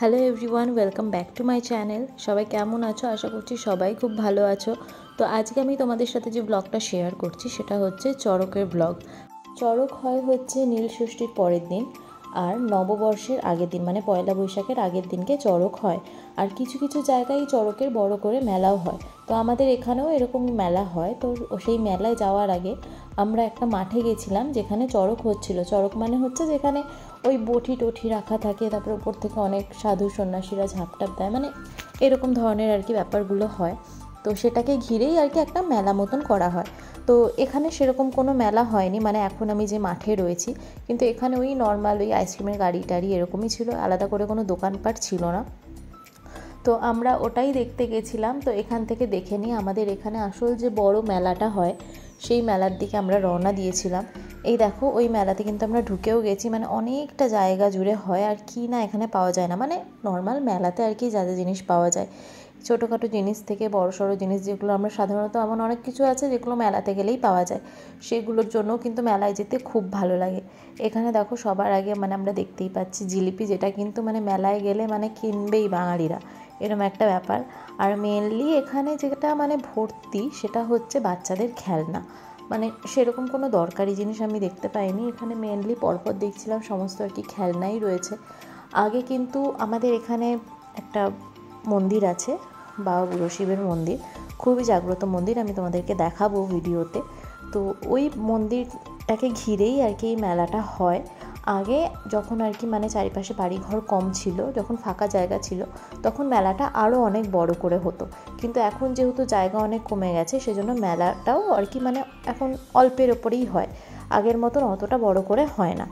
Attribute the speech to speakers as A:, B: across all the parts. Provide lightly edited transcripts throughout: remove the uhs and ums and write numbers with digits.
A: Hello everyone, welcome back to my channel. সবাই কেমন আছো? আশা করছি সবাই খুব ভালো আছো। তো আজকে আমি তোমাদের সাথে যে ব্লগটা শেয়ার করছি সেটা হচ্ছে চড়কের ব্লগ। চড়ক হচ্ছে নীল ষষ্ঠীর পরের দিন আর নববর্ষের আগের দিন, মানে পয়লা বৈশাখের আগের দিনকে চড়ক হয়। আর কিছু কিছু জায়গায় চড়কের বড় করে মেলাও হয়। তো আমাদের এখানেও এরকম মেলা হয়। তো সেই মেলায় যাওয়ার আগে আমরা একটা মাঠে গেছিলাম যেখানে চড়ক হচ্ছিল। চড়ক মানে হচ্ছে যেখানে ওই বটি টঠি রাখা থাকে, তারপর উপর থেকে অনেক সাধু সন্ন্যাসীরা ঝাপটাপ দেয়, মানে এরকম ধরনের আর কি ব্যাপারগুলো হয়। তো সেটাকে ঘিরেই আর কি একটা মেলা মতন করা হয়। তো এখানে সেরকম কোনো মেলা হয়নি, মানে এখন আমি যে মাঠে রয়েছি, কিন্তু এখানে ওই নর্মাল ওই আইসক্রিমের গাড়ি টাড়ি এরকমই ছিল, আলাদা করে কোনো দোকানপাট ছিল না। তো আমরা ওটাই দেখতে গেছিলাম। তো এখান থেকে দেখে নিই আমাদের এখানে আসল যে বড় মেলাটা হয় সেই মেলার দিকে আমরা রওনা দিয়েছিলাম। এই দেখো, ওই মেলাতে কিন্তু আমরা ঢুকেও গেছি, মানে অনেকটা জায়গা জুড়ে হয় আর কি না এখানে পাওয়া যায় না, মানে নর্মাল মেলাতে আর কি যা যা জিনিস পাওয়া যায়, ছোটোখাটো জিনিস থেকে বড় সড়ো জিনিস, যেগুলো আমরা সাধারণত এমন অনেক কিছু আছে যেগুলো মেলাতে গেলেই পাওয়া যায়, সেগুলোর জন্যও কিন্তু মেলায় যেতে খুব ভালো লাগে। এখানে দেখো সবার আগে মানে আমরা দেখতেই পাচ্ছি জিলিপি, যেটা কিন্তু মানে মেলায় গেলে মানে কিনবেই বাঙালিরা, এরকম একটা ব্যাপার। আর মেনলি এখানে যেটা মানে ভর্তি সেটা হচ্ছে বাচ্চাদের খেলনা, মানে সেরকম কোনো দরকারি জিনিস আমি দেখতে পাইনি এখানে। মেনলি পরপর দেখছিলাম সমস্ত আর কি খেলনাই রয়েছে। আগে কিন্তু আমাদের এখানে একটা মন্দির আছে, বাবা বুড়ো শিবের মন্দির, খুবই জাগ্রত মন্দির, আমি তোমাদেরকে দেখাবো ভিডিওতে। তো ওই মন্দিরটাকে ঘিরেই আর কি এই মেলাটা হয়। আগে যখন আর কি মানে চারিপাশে বাড়িঘর কম ছিল, যখন ফাঁকা জায়গা ছিল, তখন মেলাটা আরও অনেক বড় করে হতো। কিন্তু এখন যেহেতু জায়গা অনেক কমে গেছে, সেজন্য মেলাটাও আর কি মানে এখন অল্পের ওপরেই হয়, আগের মতন অতটা বড় করে হয় না।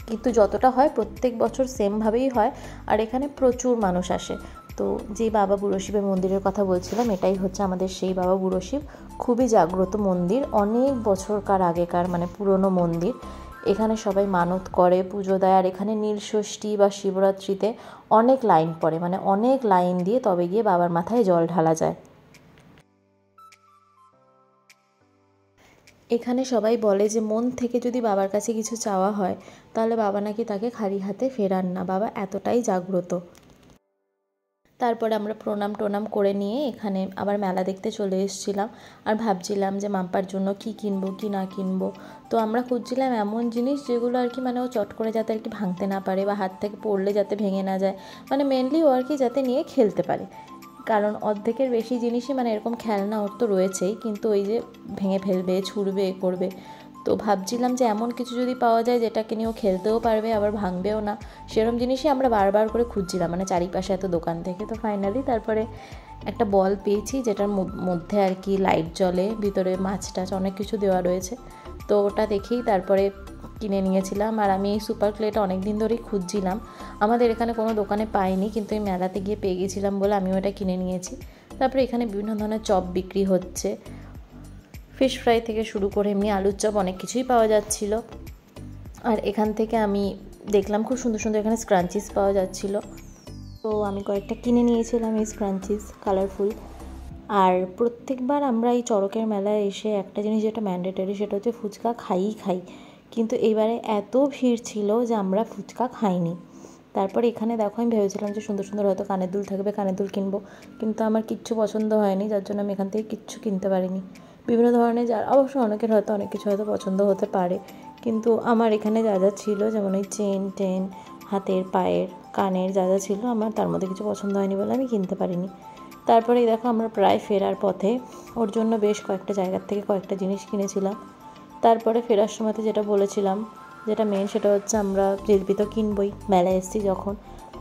A: কিন্তু যতটা হয় প্রত্যেক বছর সেমভাবেই হয়। আর এখানে প্রচুর মানুষ আসে। তো যে বাবা বুড়ো শিবের মন্দিরের কথা বলছিলাম, এটাই হচ্ছে আমাদের সেই বাবা বুড়ো শিব, খুবই জাগ্রত মন্দির, অনেক বছরকার আগেকার মানে পুরনো মন্দির। এখানে সবাই মানত করে, পুজো দেয়। আর এখানে নীল ষষ্ঠী বা শিবরাত্রিতে অনেক লাইন পড়ে, মানে অনেক লাইন দিয়ে তবে গিয়ে বাবার মাথায় জল ঢালা যায়। এখানে সবাই বলে যে মন থেকে যদি বাবার কাছে কিছু চাওয়া হয় তাহলে বাবা নাকি তাকে খালি হাতে ফেরান না, বাবা এতটাই জাগ্রত। তারপরে আমরা প্রণাম টোনাম করে নিয়ে এখানে আবার মেলা দেখতে চলে এসেছিলাম। আর ভাবছিলাম যে মাম্পার জন্য কি কিনবো কি না কিনবো। তো আমরা খুঁজছিলাম এমন জিনিস যেগুলো আর কি মানে ও চট করে যাতে আর কি ভাঙতে না পারে, বা হাত থেকে পড়লে যাতে ভেঙে না যায়, মানে মেনলি ও আর কি যাতে নিয়ে খেলতে পারে। কারণ অর্ধেকের বেশি জিনিসই মানে এরকম খেলনা ওর তো রয়েছেই, কিন্তু ওই যে ভেঙে ফেলবে, ছুঁড়বে, করবে। তো ভাবছিলাম যে এমন কিছু যদি পাওয়া যায় যেটাকে নিয়ে ও খেলতেও পারবে আবার ভাঙবেও না, সেরকম জিনিসই আমরা বারবার করে খুঁজছিলাম, মানে চারিপাশে এত দোকান থেকে। তো ফাইনালি তারপরে একটা বল পেয়েছি যেটার মধ্যে আর কি লাইট জ্বলে, ভিতরে মাছ টাছ অনেক কিছু দেওয়া রয়েছে। তো ওটা দেখেই তারপরে কিনে নিয়েছিলাম। আর আমি এই সুপার ক্লেটা অনেক দিন ধরেই খুঁজছিলাম, আমাদের এখানে কোনো দোকানে পাইনি, কিন্তু এই মেলাতে গিয়ে পেয়ে গেছিলাম বলে আমিও এটা কিনে নিয়েছি। তারপরে এখানে বিভিন্ন ধরনের চপ বিক্রি হচ্ছে, ফিশ ফ্রাই থেকে শুরু করে এমনি আলুর চপ অনেক কিছুই পাওয়া যাচ্ছিল। আর এখান থেকে আমি দেখলাম খুব সুন্দর সুন্দর এখানে স্ক্রাঞ্চিস পাওয়া যাচ্ছিল, তো আমি কয়েকটা কিনে নিয়েছিলাম এই স্ক্রাঞ্চিস, কালারফুল। আর প্রত্যেকবার আমরা এই চড়কের মেলায় এসে একটা জিনিস যেটা ম্যান্ডেটরি, সেটা হচ্ছে ফুচকা খাই। কিন্তু এইবারে এত ভিড় ছিল যে আমরা ফুচকা খাইনি। তারপর এখানে দেখো, আমি ভেবেছিলাম যে সুন্দর সুন্দর হয়তো কানের দুল থাকবে, কানের দুল কিনবো, কিন্তু আমার কিচ্ছু পছন্দ হয়নি, যার জন্য আমি এখান থেকে কিচ্ছু কিনতে পারিনি। বিভিন্ন ধরনের যা, অবশ্য অনেকের হয়তো অনেক কিছু হয়তো পছন্দ হতে পারে, কিন্তু আমার এখানে যা যা ছিল, যেমন ওই চেন টেন, হাতের পায়ের কানের যা যা ছিল, আমার তার মধ্যে কিছু পছন্দ হয়নি বলে আমি কিনতে পারিনি। তারপরেই দেখো আমরা প্রায় ফেরার পথে, ওর জন্য বেশ কয়েকটা জায়গার থেকে কয়েকটা জিনিস কিনেছিলাম। তারপরে ফেরার সময়তে যেটা বলেছিলাম, যেটা মেন, সেটা হচ্ছে আমরা জিলিপি তো কিনবই মেলায় এসেছি যখন।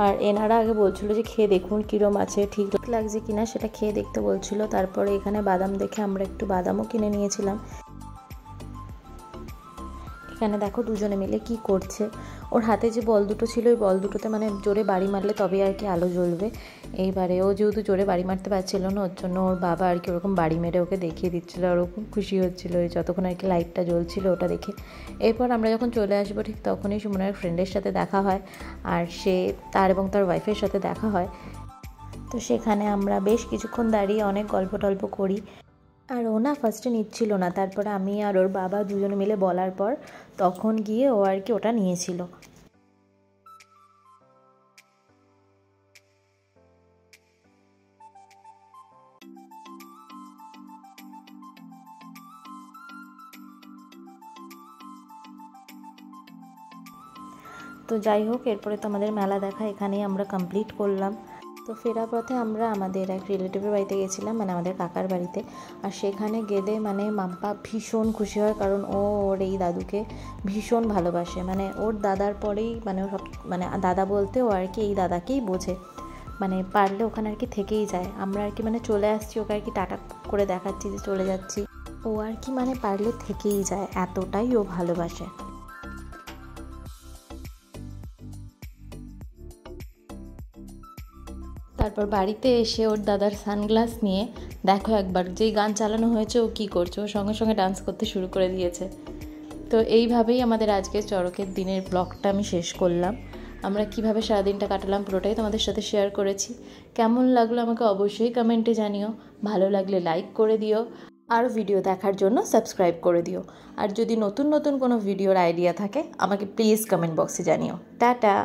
A: আর এনারা আগে বলছিল যে খেয়ে দেখুন কীরম আছে, ঠিক লাগছে কিনা সেটা খেয়ে দেখতে বলছিল। তারপরে এখানে বাদাম দেখে আমরা একটু বাদামও কিনে নিয়েছিলাম। এখানে দেখো দুজনে মিলে কি করছে, ওর হাতে যে বল দুটো ছিল ওই বল দুটোতে মানে জোরে বাড়ি মারলে তবেই আর কি আলো জ্বলবে। এইবারে ও যেহেতু জোরে বাড়ি মারতে পারছিল না, ওর জন্য ওর বাবা আর কি ওরকম বাড়ি মেরে ওকে দেখিয়ে দিচ্ছিলো, আর ও খুব খুশি হচ্ছিলো ওই যতক্ষণ আর কি লাইটটা জ্বলছিল ওটা দেখে। এরপর আমরা যখন চলে আসবো ঠিক তখনই সুমনের ফ্রেন্ডের সাথে দেখা হয়, আর তার এবং তার ওয়াইফের সাথে দেখা হয়। তো সেখানে আমরা বেশ কিছুক্ষণ দাঁড়িয়ে অনেক গল্প টল্প করি। আর ও না ফার্স্টে নিচ্ছিল না, তারপরে আমি আর ওর বাবা দুজনে মিলে বলার পর তখন গিয়ে ও আর কি ওটা নিয়েছিল। তো যাই হোক, এরপরে তো আমাদের মেলা দেখা এখানেই আমরা কমপ্লিট করলাম। তো ফেরার পথে আমরা আমাদের এক রিলেটিভের বাড়িতে গেছিলাম, মানে আমাদের কাকার বাড়িতে। আর সেখানে গেলে মানে মাম্পা ভীষণ খুশি হয়, কারণ ও ওর এই দাদুকে ভীষণ ভালোবাসে। মানে ওর দাদার পরেই মানে ও সব, মানে দাদা বলতে ও আর কি এই দাদাকেই বোঝে, মানে পারলে ওখানে আর কি থেকেই যায়। আমরা আর কি মানে চলে আসছি, ওকে আর কি টাটা করে দেখাচ্ছি যে চলে যাচ্ছি। ও আর কি মানে পারলে থেকেই যায়, এতটাই ও ভালোবাসে। তারপর বাড়িতে এসে ওর দাদার সানগ্লাস নিয়ে দেখো একবার যেই গান চালানো হয়েছে ও কী করছে, ও সঙ্গে সঙ্গে ডান্স করতে শুরু করে দিয়েছে। তো এইভাবেই আমাদের আজকের চড়কের দিনের ব্লগটা আমি শেষ করলাম। আমরা কিভাবে সারাদিনটা কাটালাম পুরোটাই তোমাদের সাথে শেয়ার করেছি। কেমন লাগলো আমাকে অবশ্যই কমেন্টে জানিও, ভালো লাগলে লাইক করে দিও, আর ভিডিও দেখার জন্য সাবস্ক্রাইব করে দিও। আর যদি নতুন নতুন কোনো ভিডিওর আইডিয়া থাকে আমাকে প্লিজ কমেন্ট বক্সে জানিও। টাটা।